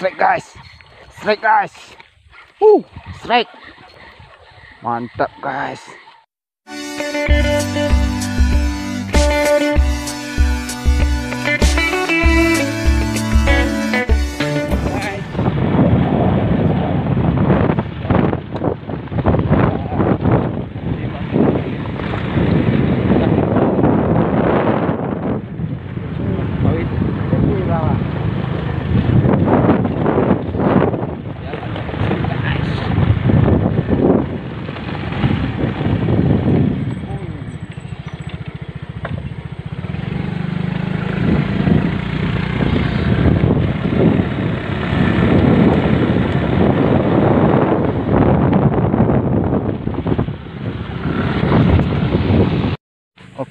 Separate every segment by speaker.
Speaker 1: Strike guys. Strike. Mantap guys.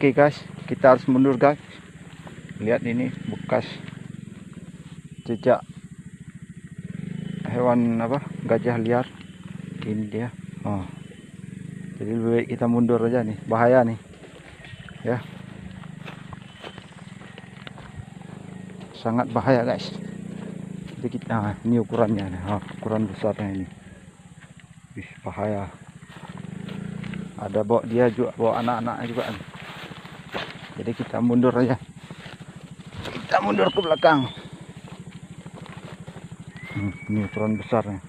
Speaker 1: Oke guys, kita harus mundur guys. Lihat ini bekas jejak hewan apa? Gajah liar. Ini dia. Oh. Jadi lebih baik kita mundur aja nih, bahaya nih. Ya. Sangat bahaya guys. Jadi kita ini ukurannya nih. Ukuran besarnya ini. Bahaya. Ada bawa dia juga, bawa anak-anaknya juga. Jadi kita mundur aja. Kita mundur ke belakang. Ini ukuran besarnya.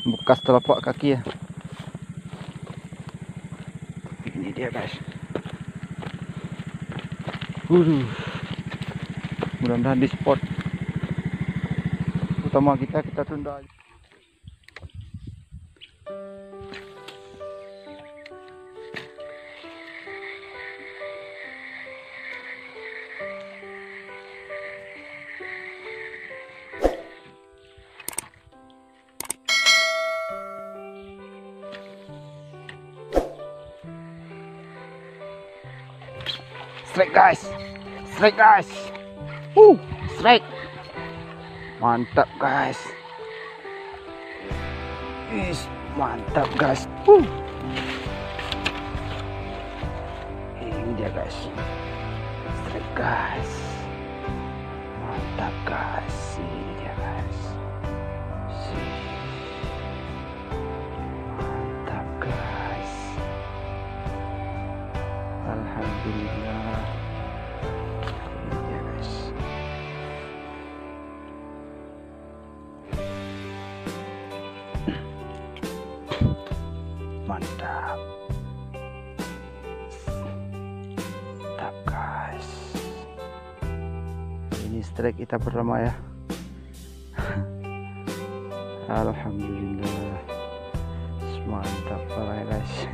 Speaker 1: Bekas telapak kaki ya. Ini dia guys. Mudah-mudahan di spot utama kita tunda. Strike guys. Strike. Mantap guys. Mantap guys. Ini dia guys. Strike guys. Mantap guys. Ini dia guys. Mantap guys. Alhamdulillah. Mantap guys. Ini strike kita pertama ya. Alhamdulillah. Mantap guys.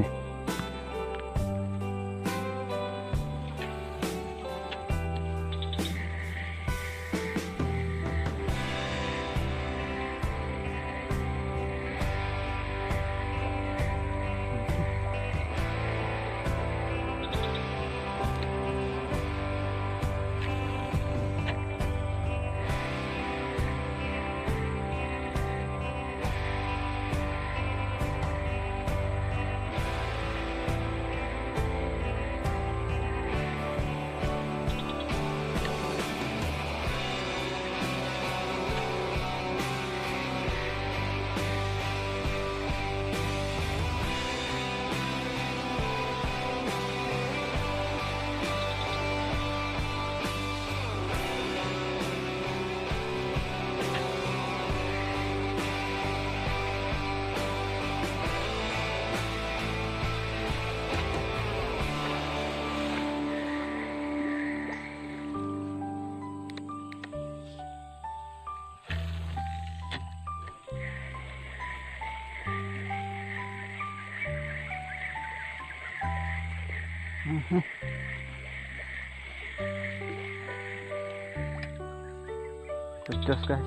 Speaker 1: Terus guys.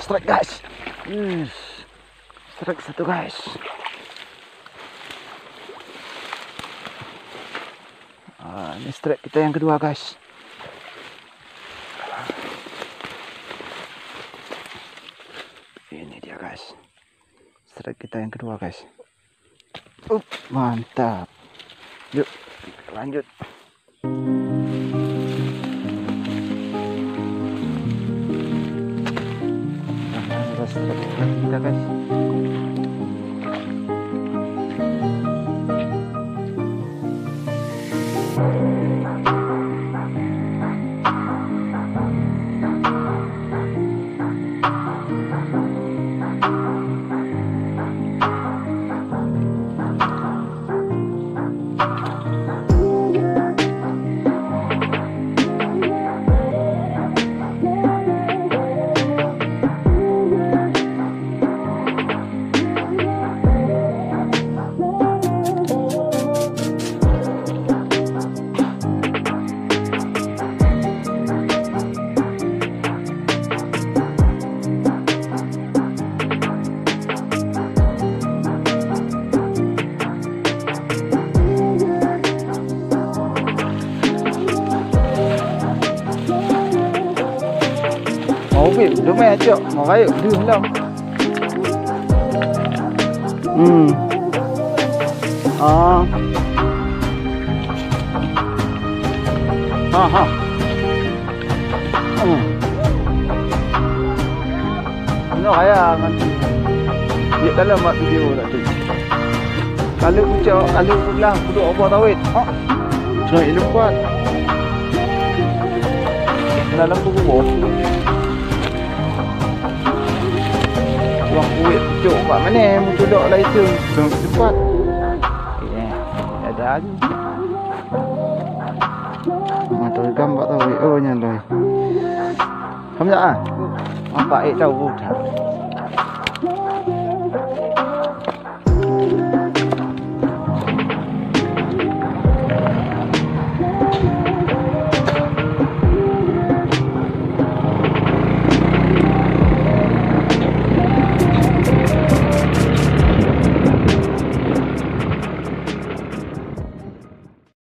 Speaker 1: Strike guys. Strike satu guys. Ini strike kita yang kedua guys. Ini dia guys. strike kita yang kedua guys. Mantap. Yuk lanjut. Nah, strike kita guys. Đúng mẹ triệu một cái đường đâu. Nó kayak dia dalam video tadi. Kalau ucap, kalau pulang kudu apa tawit. Sungai lupa. Dalam buku buang kuit cuk kat mana muncul dok lah itu cepat. Ada lagi. Tôi gambar tahu oh nya loy. Không dạ. Apa tahu bukan.